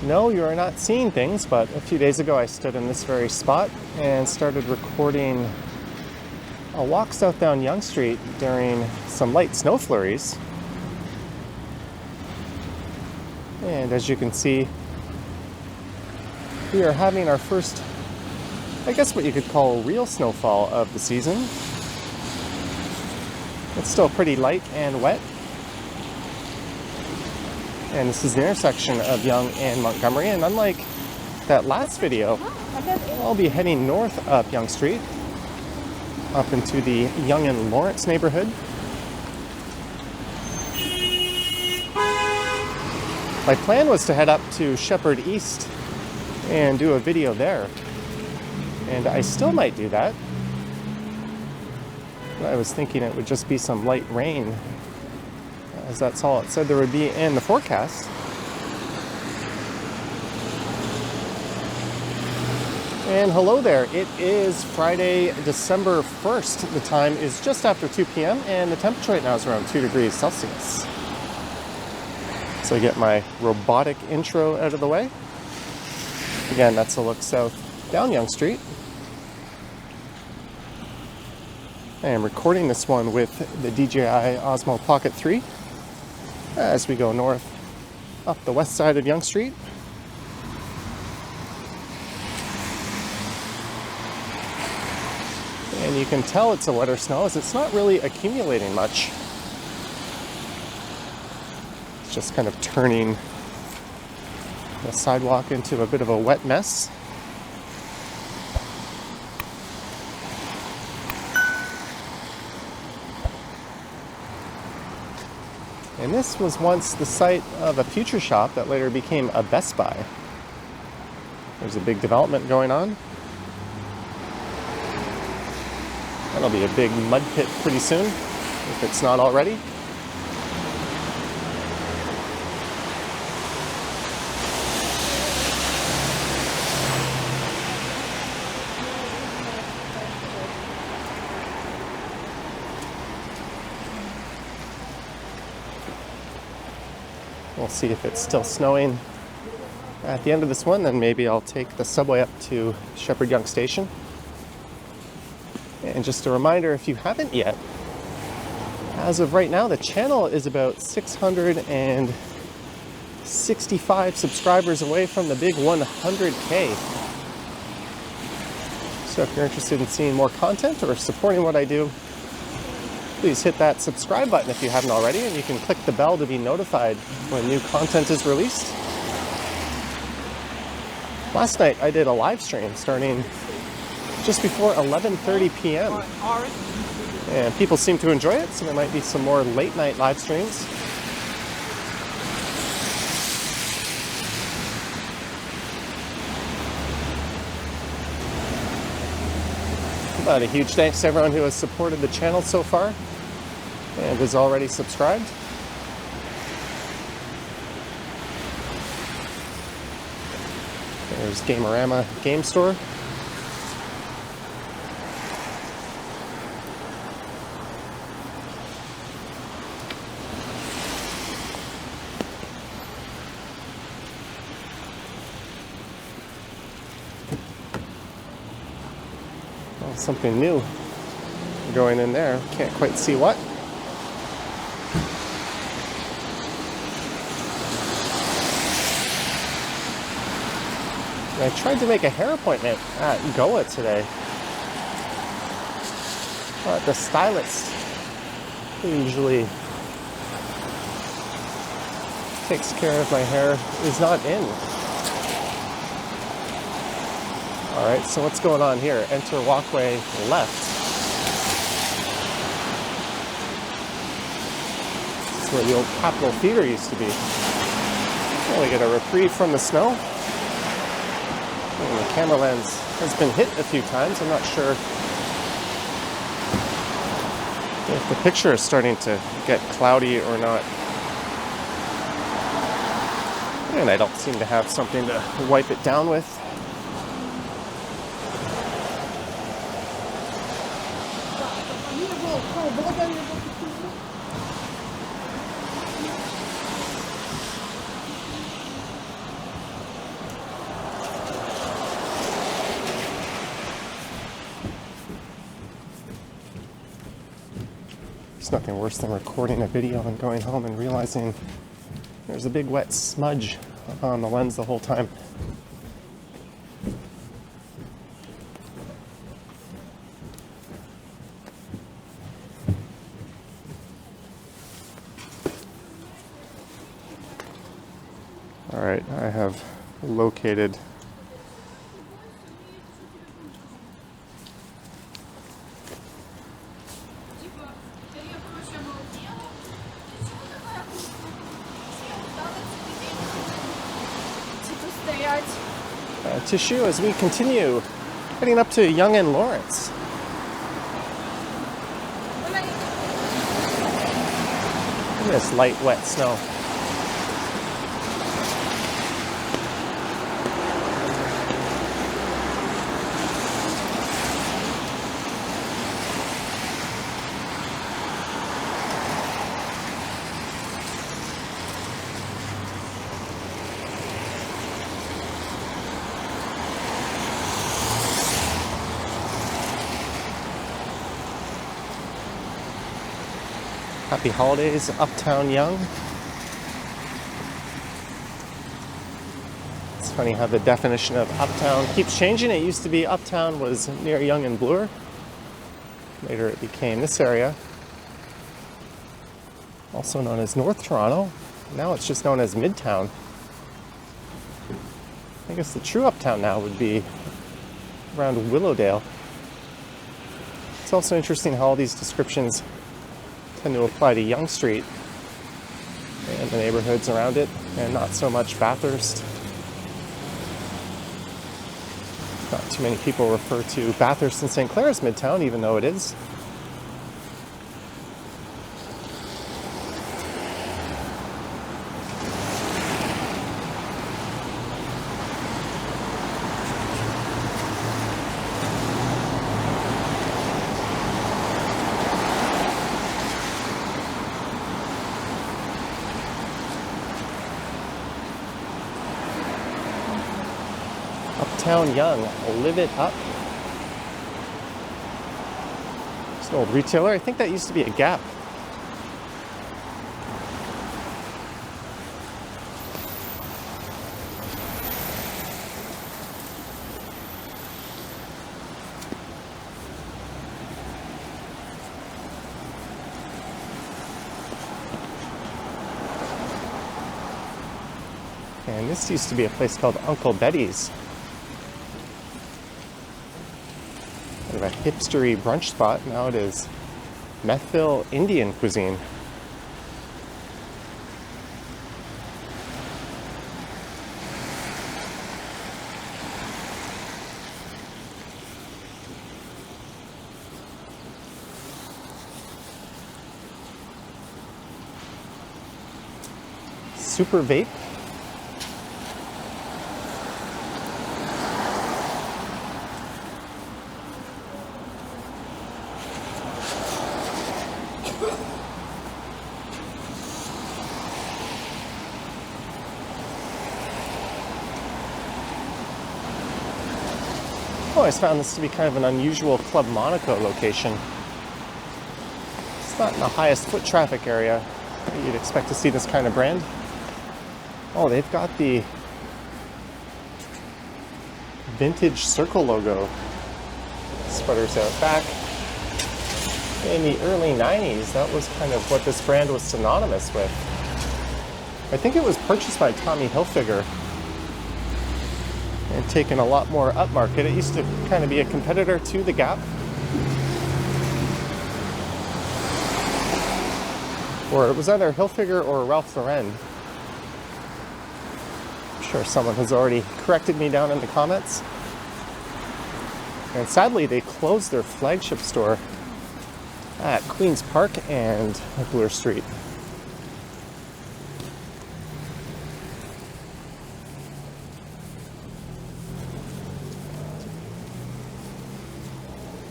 No, you are not seeing things, but a few days ago I stood in this very spot and started recording a walk south down Yonge Street during some light snow flurries. And as you can see, we are having our first, I guess what you could call real snowfall of the season. It's still pretty light and wet. And this is the intersection of Yonge and Montgomery. And unlike that last video, I'll be heading north up Yonge Street, up into the Yonge and Lawrence neighborhood. My plan was to head up to Shepherd East and do a video there. And I still might do that. I was thinking it would just be some light rain, as that's all it said there would be in the forecast. And hello there, it is Friday, December 1st. The time is just after 2 p.m. and the temperature right now is around 2 degrees Celsius. So I get my robotic intro out of the way. Again, that's a look south down Yonge Street. I am recording this one with the DJI Osmo Pocket 3 as we go north up the west side of Yonge Street. And you can tell it's a wetter snow as it's not really accumulating much. It's just kind of turning the sidewalk into a bit of a wet mess. And this was once the site of a Future Shop that later became a Best Buy. There's a big development going on. That'll be a big mud pit pretty soon, if it's not already. We'll see if it's still snowing at the end of this one, then maybe I'll take the subway up to Shepherd Yonge Station. And just a reminder, if you haven't yet, as of right now, the channel is about 665 subscribers away from the big 100K. So if you're interested in seeing more content or supporting what I do, please hit that subscribe button if you haven't already, and you can click the bell to be notified when new content is released. Last night I did a live stream starting just before 11:30 p.m. and people seem to enjoy it, so there might be some more late night live streams. But a huge thanks to everyone who has supported the channel so far and is already subscribed. There's Gamerama Game Store. Well, something new going in there. Can't quite see what. I tried to make a hair appointment at Goa today, but the stylist who usually takes care of my hair is not in. Alright, so what's going on here? Enter walkway left. This is where the old Capitol Theater used to be. Well, we get a reprieve from the snow. And the camera lens has been hit a few times. I'm not sure if the picture is starting to get cloudy or not. And I don't seem to have something to wipe it down with. There's nothing worse than recording a video and going home and realizing there's a big wet smudge on the lens the whole time. All right, I have located tissue as we continue heading up to Yonge and Lawrence. Look at this light, wet snow. Happy holidays, Uptown Yonge. It's funny how the definition of Uptown keeps changing. It used to be Uptown was near Yonge and Bloor. Later it became this area, also known as North Toronto. Now it's just known as Midtown. I guess the true Uptown now would be around Willowdale. It's also interesting how all these descriptions tend to apply to Yonge Street and the neighborhoods around it, and not so much Bathurst. Not too many people refer to Bathurst and St. Clair as Midtown, even though it is. Uptown Yonge, live it up. It's an old retailer. I think that used to be a Gap. And this used to be a place called Uncle Betty's. Kind of a hipstery brunch spot. Now it is Methville Indian cuisine. Super Vape. I always found this to be kind of an unusual Club Monaco location. It's not in the highest foot traffic area that you'd expect to see this kind of brand. Oh, they've got the vintage Circle logo sweaters out back. In the early 90s, that was kind of what this brand was synonymous with. I think it was purchased by Tommy Hilfiger and taken a lot more upmarket. It used to kind of be a competitor to the Gap. Or it was either Hilfiger or Ralph Lauren. I'm sure someone has already corrected me down in the comments. And sadly, they closed their flagship store at Queen's Park and Bloor Street.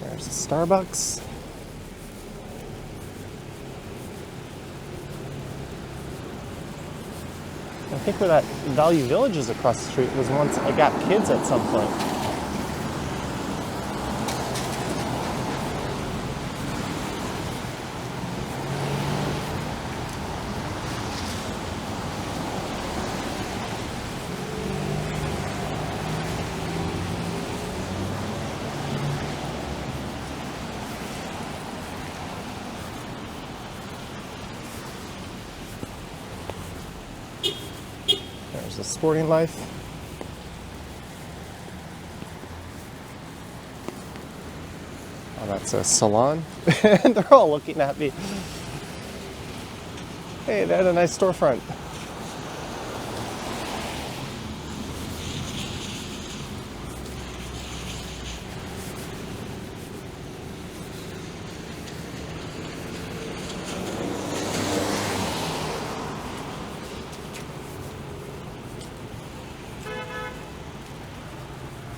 There's a Starbucks. I think where that Value Village is across the street was once a Gap Kids at some point. There's a Sporting Life. Oh, that's a salon. And they're all looking at me. Hey, they had a nice storefront.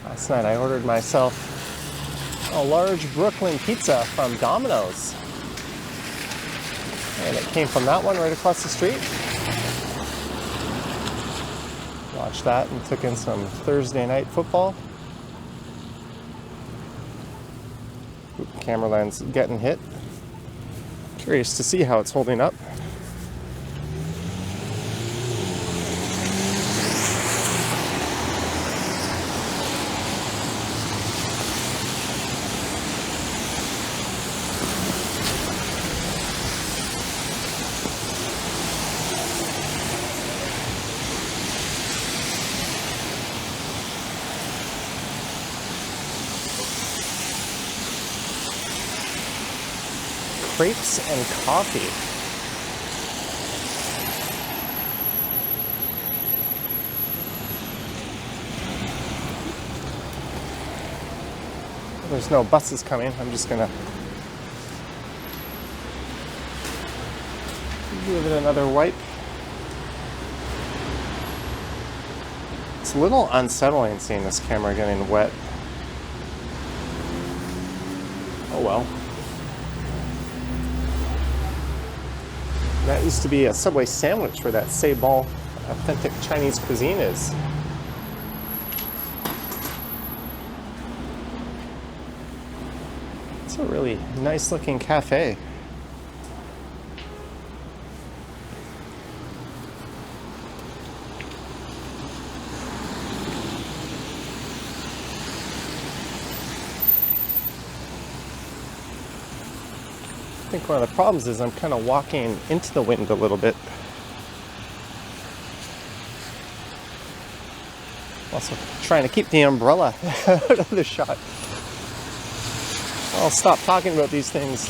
Last night I ordered myself a large Brooklyn pizza from Domino's. And it came from that one right across the street. Watched that and took in some Thursday night football. Ooh, camera lens getting hit. Curious to see how it's holding up. Crepes and coffee. There's no buses coming. I'm just gonna give it another wipe. It's a little unsettling seeing this camera getting wet. Oh well. That used to be a Subway sandwich where that Seibo authentic Chinese cuisine is. It's a really nice looking cafe. I think one of the problems is I'm kind of walking into the wind a little bit. Also trying to keep the umbrella out of the shot. I'll stop talking about these things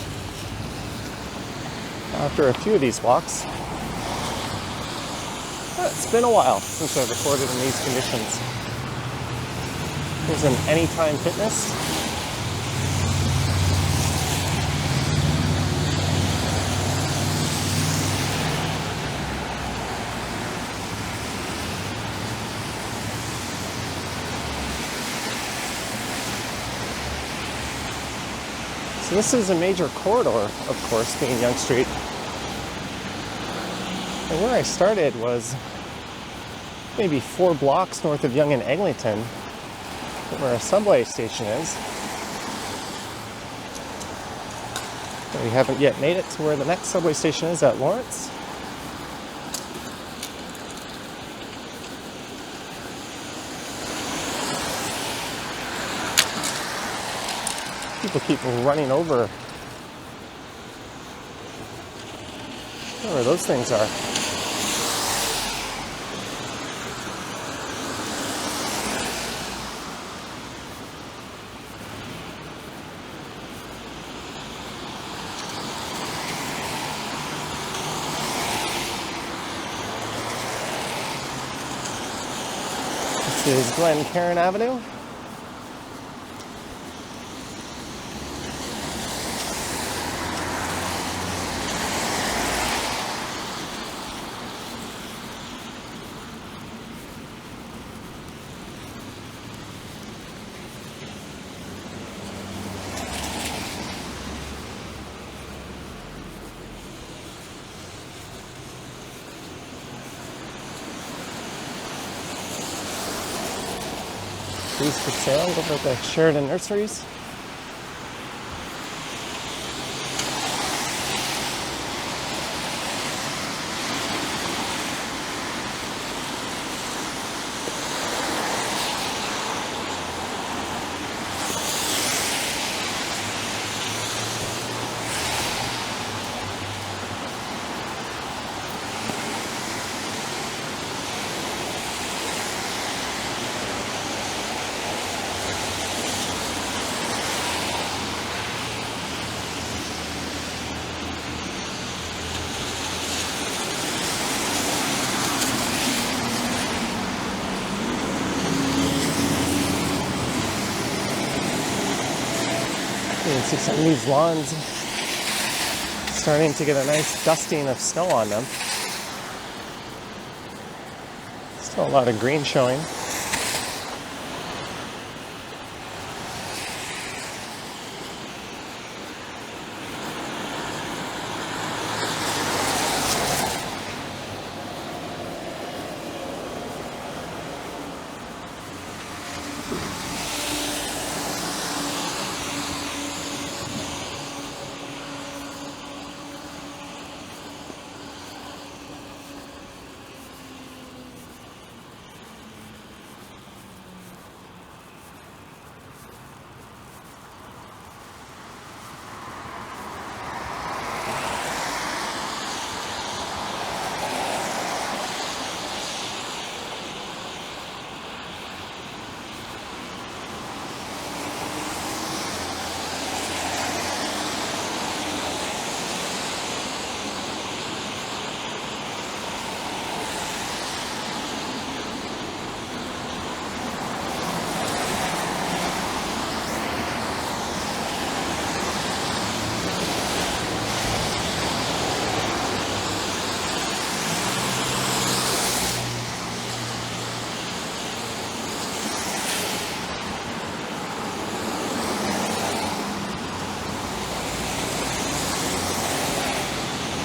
after a few of these walks. It's been a while since I've recorded in these conditions. Here's an Anytime Fitness. So this is a major corridor, of course, being Yonge Street. And where I started was maybe 4 blocks north of Yonge and Eglinton, where a subway station is. And we haven't yet made it to where the next subway station is at Lawrence. People keep running over whatever those things are. This is Glencairn Avenue. Trees for sale over at the Sheridan Nurseries. see some of these lawns starting to get a nice dusting of snow on them. Still a lot of green showing.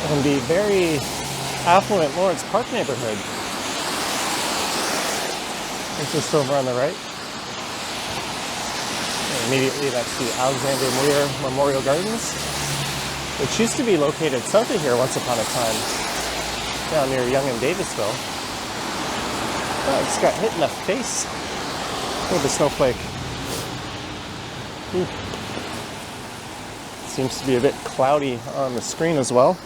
In the very affluent Lawrence Park neighborhood. It's just over on the right. And immediately that's the Alexander Muir Memorial Gardens, which used to be located south of here once upon a time, down near Yonge and Davisville. Oh, it just got hit in the face with a snowflake. Seems to be a bit cloudy on the screen as well.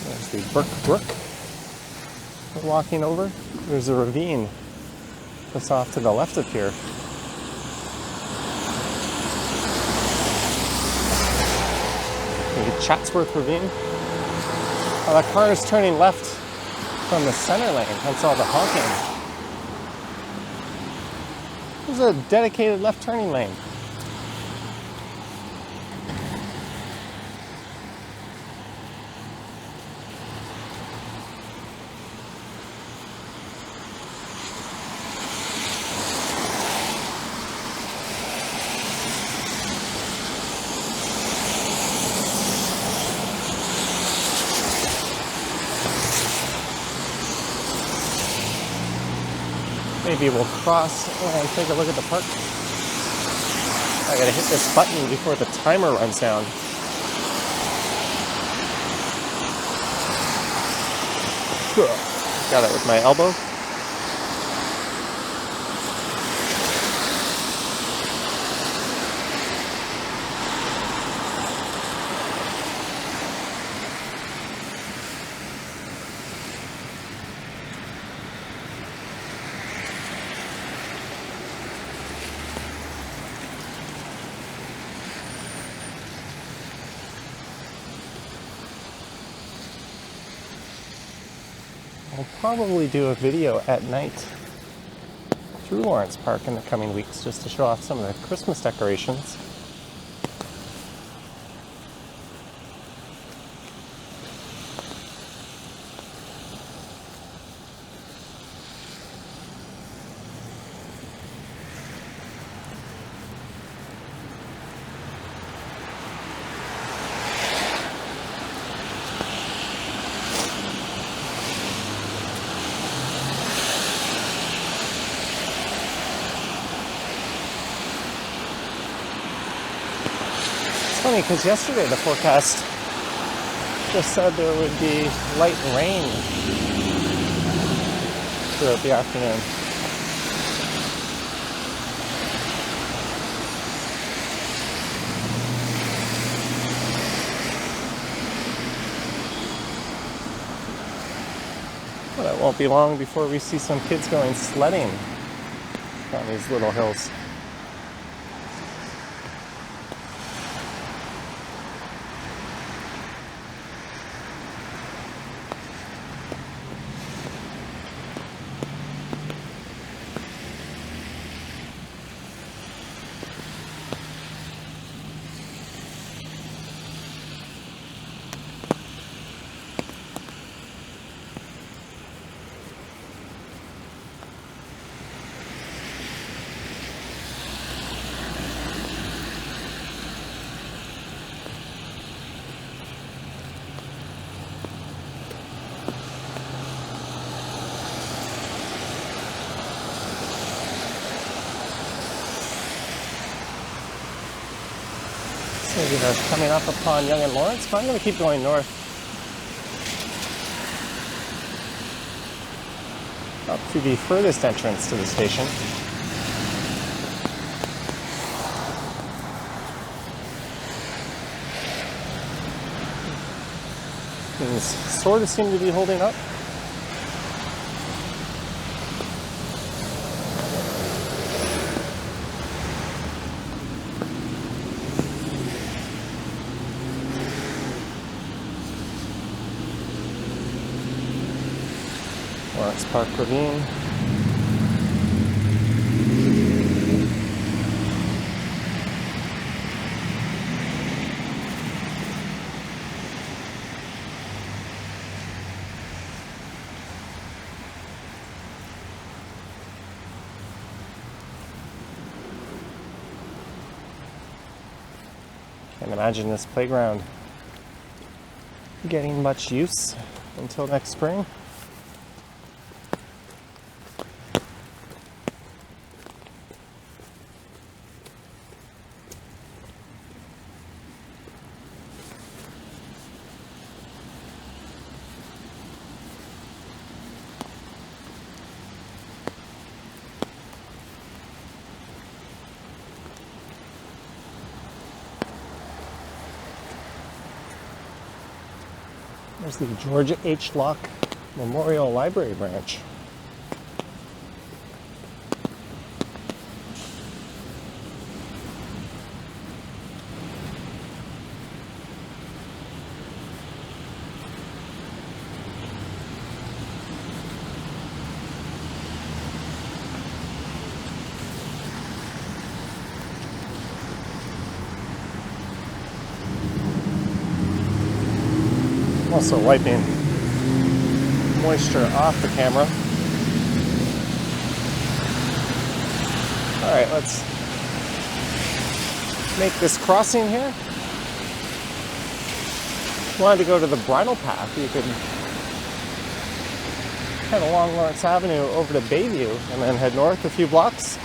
There's the Burke Brook we're walking over. There's a ravine that's off to the left of here. The Chatsworth Ravine. Oh, that car is turning left from the center lane. That's all the honking. There's a dedicated left turning lane. Maybe we'll cross and take a look at the park. I gotta hit this button before the timer runs down. Got it with my elbow. I'll probably do a video at night through Lawrence Park in the coming weeks just to show off some of the Christmas decorations. Funny because yesterday the forecast just said there would be light rain throughout the afternoon. But it won't be long before we see some kids going sledding on these little hills. So we are coming up upon Yonge and Lawrence, but I'm going to keep going north up to the furthest entrance to the station. Things sort of seem to be holding up. Lawrence Park Ravine. Can't imagine this playground getting much use until next spring. There's the Georgia H. Locke Memorial Library branch. Also wiping moisture off the camera. All right, let's make this crossing here. Wanted to go to the bridle path. You could head along Lawrence Avenue over to Bayview and then head north a few blocks.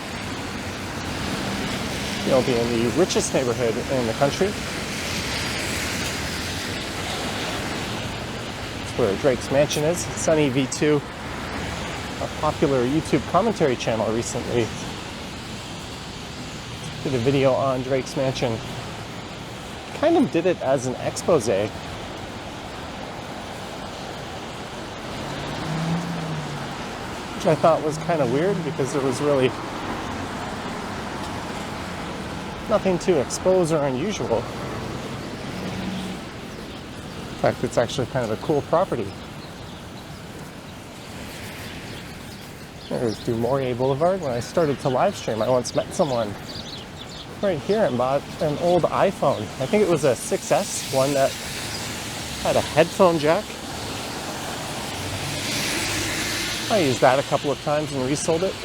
You'll be in the richest neighborhood in the country. Where Drake's Mansion is. Sunny V2, a popular YouTube commentary channel, recently did a video on Drake's Mansion. Kind of did it as an expose, which I thought was kind of weird because there was really nothing to expose or unusual. In fact, it's actually kind of a cool property. There's Du Maurier Boulevard. When I started to live stream, I once met someone right here and bought an old iPhone. I think it was a 6S, one that had a headphone jack. I used that a couple of times and resold it.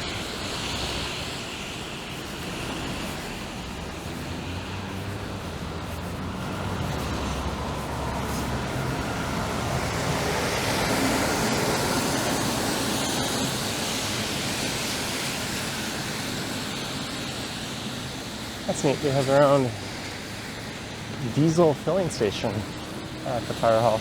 That's neat. They have their own diesel filling station at the fire hall.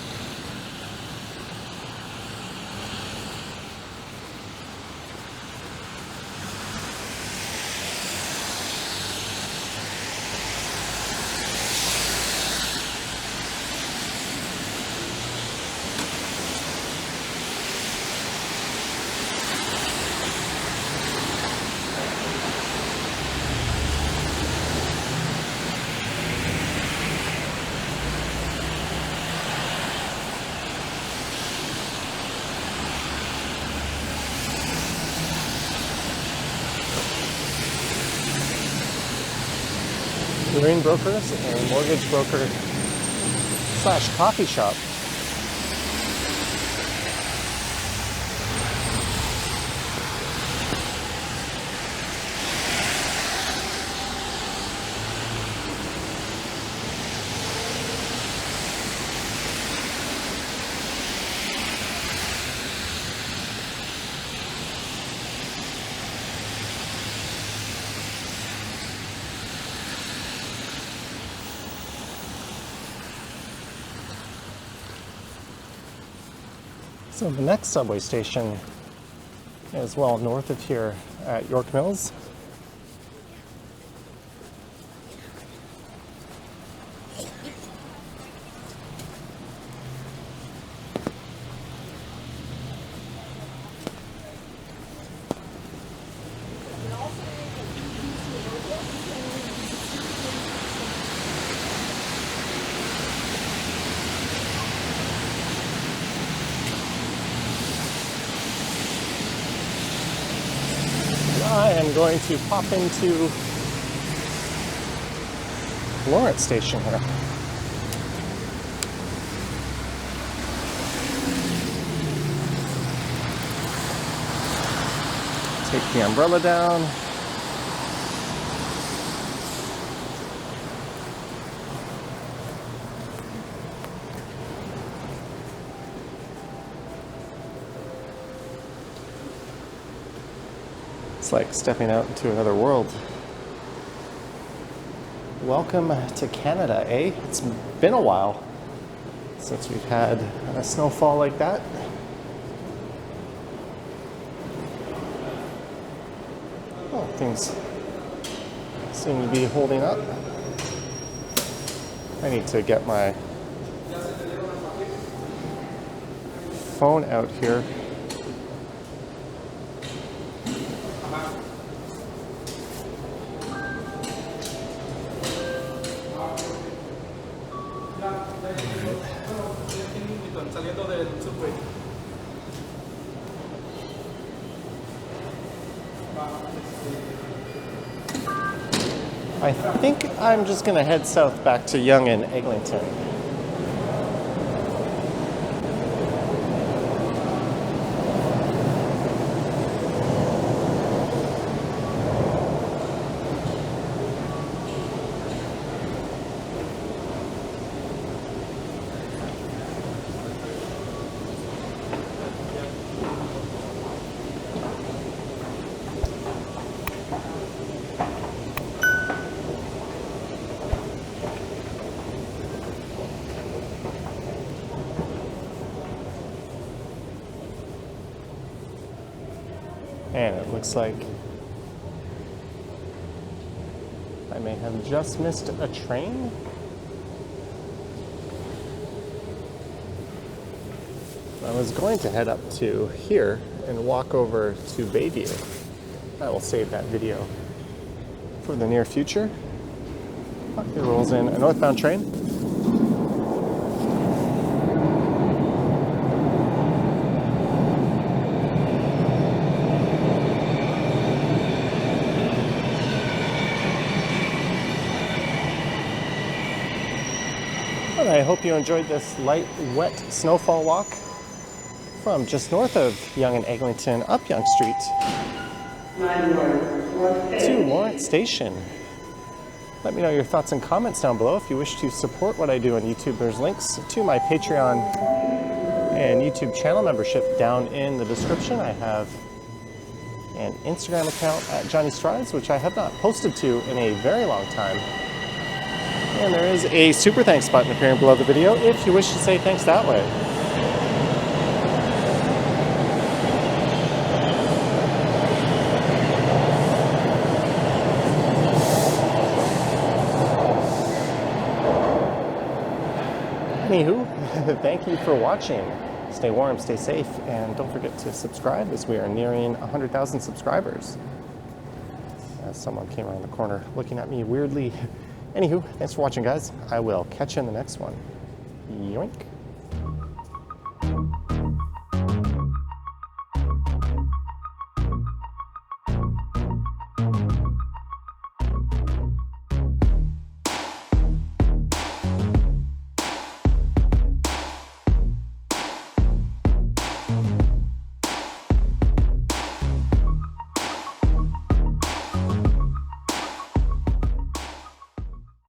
Marine brokers and mortgage broker / coffee shop. So the next subway station is well north of here at York Mills. I am going to pop into Lawrence Station here. Take the umbrella down. It's like stepping out into another world. Welcome to Canada, eh? It's been a while since we've had a snowfall like that. Oh, things seem to be holding up. I need to get my phone out here. I think I'm just going to head south back to Yonge and Eglinton. And it looks like I may have just missed a train. I was going to head up to here and walk over to Bayview. I will save that video for the near future. Oh, here rolls in a northbound train. And I hope you enjoyed this light, wet snowfall walk from just north of Yonge and Eglinton up Yonge Street to Lawrence Station. Let me know your thoughts and comments down below. If you wish to support what I do on YouTube, there's links to my Patreon and YouTube channel membership down in the description. I have an Instagram account at Johnny Strides, which I have not posted to in a very long time. And there is a super thanks button appearing below the video if you wish to say thanks that way. Anywho, thank you for watching. Stay warm, stay safe, and don't forget to subscribe as we are nearing 100,000 subscribers. As someone came around the corner looking at me weirdly. Anywho, thanks for watching, guys. I will catch you in the next one. Yoink.